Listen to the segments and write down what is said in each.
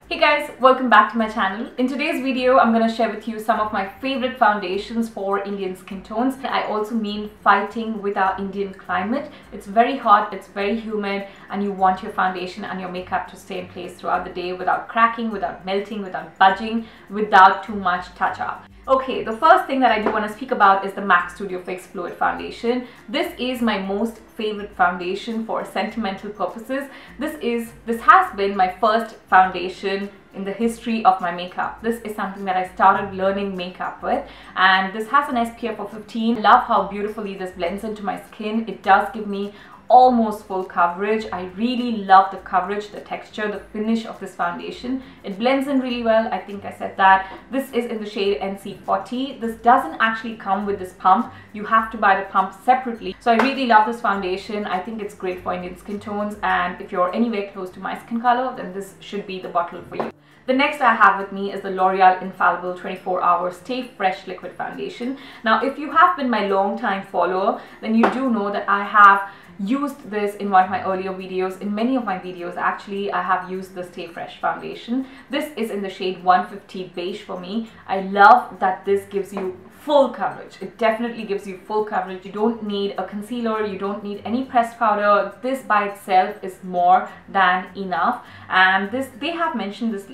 Hey guys, welcome back to my channel. In today's video, I'm going to share with you some of my favorite foundations for Indian skin tones. I also mean fighting with our Indian climate. It's very hot, it's very humid, and you want your foundation and your makeup to stay in place throughout the day without cracking, without melting, without budging, without too much touch-up. Okay, the first thing that I do want to speak about is the M.A.C Studio Fix Fluid Foundation. This is my most favorite foundation for sentimental purposes. This has been my first foundation in the history of my makeup. This is something that I started learning makeup with, and this has an SPF of 15. I love how beautifully this blends into my skin. It does give me almost full coverage. I really love the coverage, the texture, the finish of this foundation. It blends in really well. I think I said that. This is in the shade NC40. This doesn't actually come with this pump. You have to buy the pump separately. So I really love this foundation. I think it's great for Indian skin tones, and if you're anywhere close to my skin color, then this should be the bottle for you. The next I have with me is the L'Oreal Infallible 24-Hour Stay Fresh Liquid Foundation. Now, if you have been my long-time follower, then you do know that I have used this in one of my earlier videos. In many of my videos, actually, I have used the Stay Fresh foundation. This is in the shade 150 Beige for me. I love that this gives you full coverage. It definitely gives you full coverage. You don't need a concealer, you don't need any pressed powder. This by itself is more than enough. And this, they have mentioned this,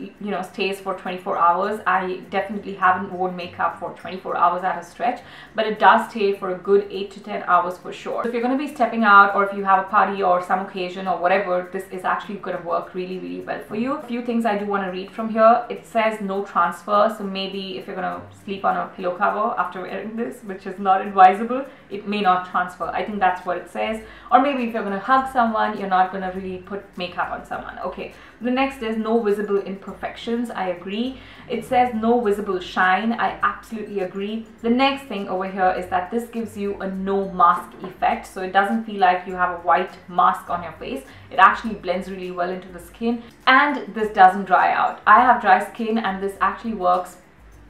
stays for 24 hours. I definitely haven't worn makeup for 24 hours at a stretch, but it does stay for a good 8 to 10 hours for sure. So if you're going to be stepping out, or if you have a party or some occasion or whatever, this is actually going to work really, really well for you. A few things I do want to read from here. It says no transfer, so maybe if you're going to sleep on a pillow cover after wearing this, which is not advisable, it may not transfer. I think that's what it says. Or maybe if you're going to hug someone, you're not going to really put makeup on someone. Okay, the next is no visible imperfections. I agree. It says no visible shine. I absolutely agree. The next thing over here is that this gives you a no mask effect, so it doesn't feel like you have a white mask on your face. It actually blends really well into the skin, and this doesn't dry out. I have dry skin, and this actually works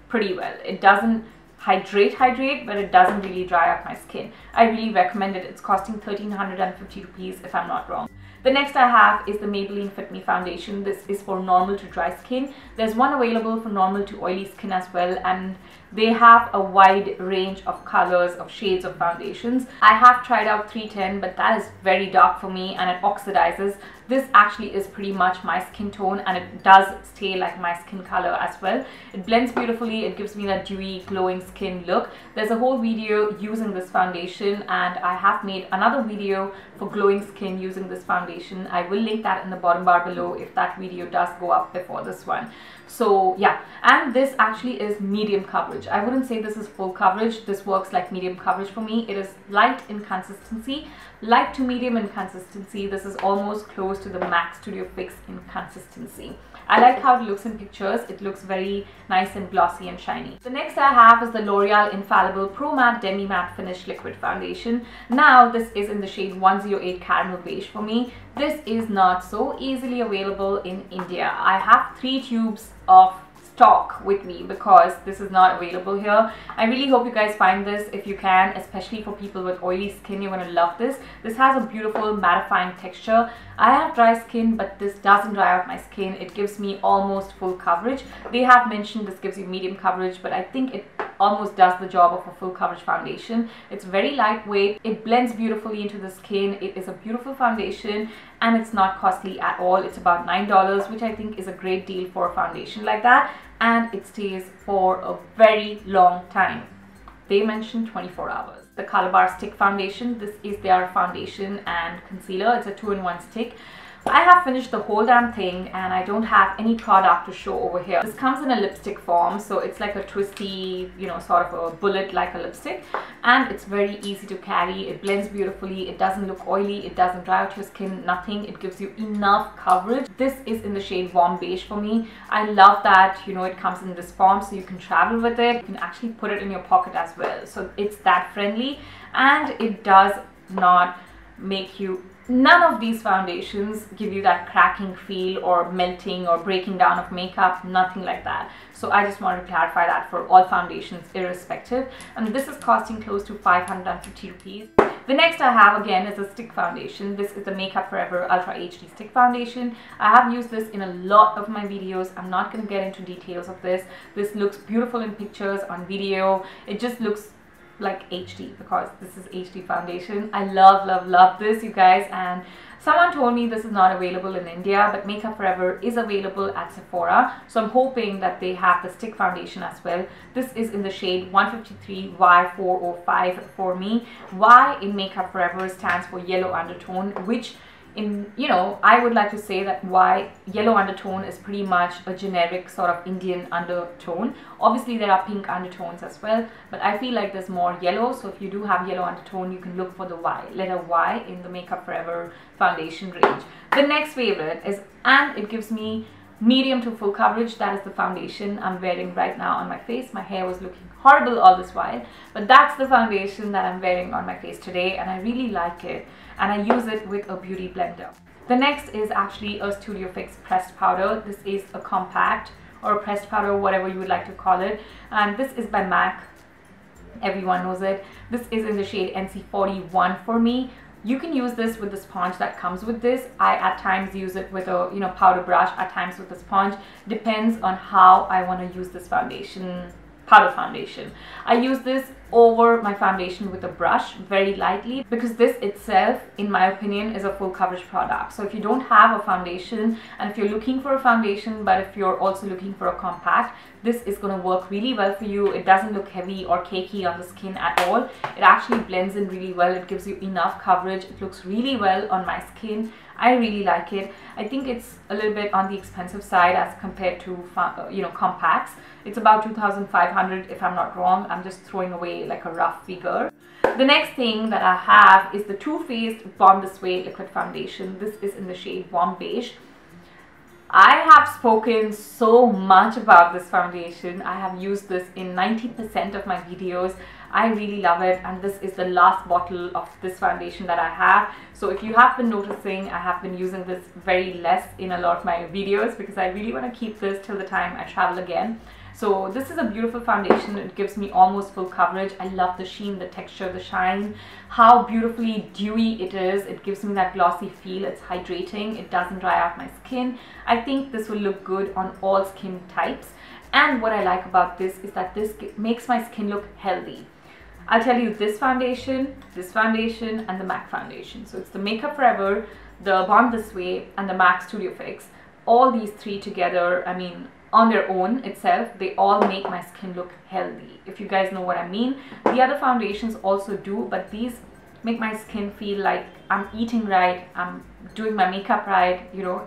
pretty well. It doesn't hydrate, but it doesn't really dry up my skin. I really recommend it. It's costing 1,350 rupees if I'm not wrong. The next I have is the Maybelline Fit Me foundation. This is for normal to dry skin. There's one available for normal to oily skin as well, and they have a wide range of colors, of shades of foundations. I have tried out 310, but that is very dark for me and it oxidizes. This actually is pretty much my skin tone, and it does stay like my skin color as well. It blends beautifully. It gives me that dewy, glowing skin look. There's a whole video using this foundation, and I have made another video for glowing skin using this foundation. I will link that in the bottom bar below if that video does go up before this one. So yeah, and this actually is medium coverage. I wouldn't say this is full coverage. This works like medium coverage for me. It is light in consistency, light to medium in consistency. This is almost close to the M.A.C Studio Fix in consistency. I like how it looks in pictures. It looks very nice and glossy and shiny. The next I have is the L'Oreal Infallible Pro Matte Demi Matte Finish Liquid Foundation. Now this is in the shade 108 Caramel Beige for me. This is not so easily available in India. I have 3 tubes of stock with me because this is not available here. I really hope you guys find this if you can, especially for people with oily skin. You're going to love this. This has a beautiful mattifying texture. I have dry skin, but this doesn't dry out my skin. It gives me almost full coverage. They have mentioned this gives you medium coverage, but I think it almost does the job of a full coverage foundation. It's very lightweight. It blends beautifully into the skin. It is a beautiful foundation, and it's not costly at all. It's about $9, which I think is a great deal for a foundation like that, and it stays for a very long time. They mentioned 24 hours. The COLORBAR Stick Foundation. This is their foundation and concealer. It's a 2-in-1 stick. I have finished the whole damn thing, and I don't have any product to show over here. This comes in a lipstick form, so it's like a twisty, sort of a bullet like a lipstick, and it's very easy to carry. It blends beautifully. It doesn't look oily. It doesn't dry out your skin, nothing. It gives you enough coverage. This is in the shade Warm Beige for me. I love that, it comes in this form, so you can travel with it. You can actually put it in your pocket as well. So it's that friendly, and it does not make you none of these foundations give you that cracking feel or melting or breaking down of makeup, nothing like that. So I just wanted to clarify that for all foundations irrespective. And this is costing close to 550 rupees. The next I have again is a stick foundation. This is the Makeup Forever Ultra HD Stick Foundation. I have used this in a lot of my videos. I'm not going to get into details of this. This looks beautiful in pictures, on video. It just looks like HD because this is HD foundation. I love this, you guys, and someone told me this is not available in India, but Makeup Forever is available at Sephora, so I'm hoping that they have the stick foundation as well. This is in the shade 153 Y405 for me. Y in Makeup Forever stands for yellow undertone, which in, you know, I would like to say that why yellow undertone is pretty much a generic sort of Indian undertone. Obviously there are pink undertones as well, but I feel like there's more yellow, so if you do have yellow undertone, you can look for the Y, letter Y in the Makeup Forever foundation range. The next favorite is, and it gives me medium to full coverage, that is the foundation I'm wearing right now on my face. My hair was looking horrible all this while, but that's the foundation that I'm wearing on my face today, and I really like it, and I use it with a beauty blender. The next is actually a Studio Fix pressed powder. This is a compact or a pressed powder, whatever you would like to call it, and this is by MAC. Everyone knows it. This is in the shade NC41 for me. You can use this with the sponge that comes with this. I at times use it with a powder brush, at times with a sponge. Depends on how I want to use this foundation, powder foundation. I use this over my foundation with a brush very lightly because this itself, in my opinion, is a full coverage product. So if you don't have a foundation, and if you're looking for a foundation but if you're also looking for a compact, this is going to work really well for you. It doesn't look heavy or cakey on the skin at all. It actually blends in really well. It gives you enough coverage. It looks really well on my skin. I really like it. I think it's a little bit on the expensive side as compared to compacts. It's about 2,500 if I'm not wrong. I'm just throwing away like a rough figure. The next thing that I have is the Too Faced Born This Way liquid foundation. This is in the shade Warm Beige. I have spoken so much about this foundation. I have used this in 90% of my videos. I really love it, and this is the last bottle of this foundation that I have. So if you have been noticing, I have been using this very less in a lot of my videos because I really want to keep this till the time I travel again. So this is a beautiful foundation. It gives me almost full coverage. I love the sheen, the texture, the shine, how beautifully dewy it is. It gives me that glossy feel. It's hydrating. It doesn't dry out my skin. I think this will look good on all skin types. And what I like about this is that this makes my skin look healthy. I'll tell you, this foundation, and the MAC foundation. So it's the Makeup Forever, the Born This Way, and the MAC Studio Fix. All these three together, I mean, on their own itself, they all make my skin look healthy, if you guys know what I mean. The other foundations also do, but these make my skin feel like I'm eating right, I'm doing my makeup right,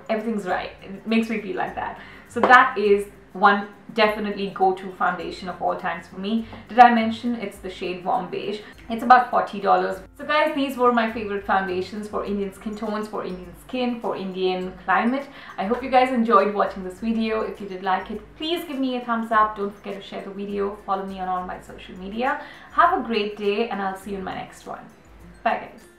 everything's right. It makes me feel like that. So that is one definitely go-to foundation of all times for me. Did I mention it's the shade Warm Beige? It's about $40. So guys, these were my favorite foundations for Indian skin tones, for Indian skin, for Indian climate. I hope you guys enjoyed watching this video. If you did like it, please give me a thumbs up. Don't forget to share the video. Follow me on all my social media. Have a great day, and I'll see you in my next one. Bye guys.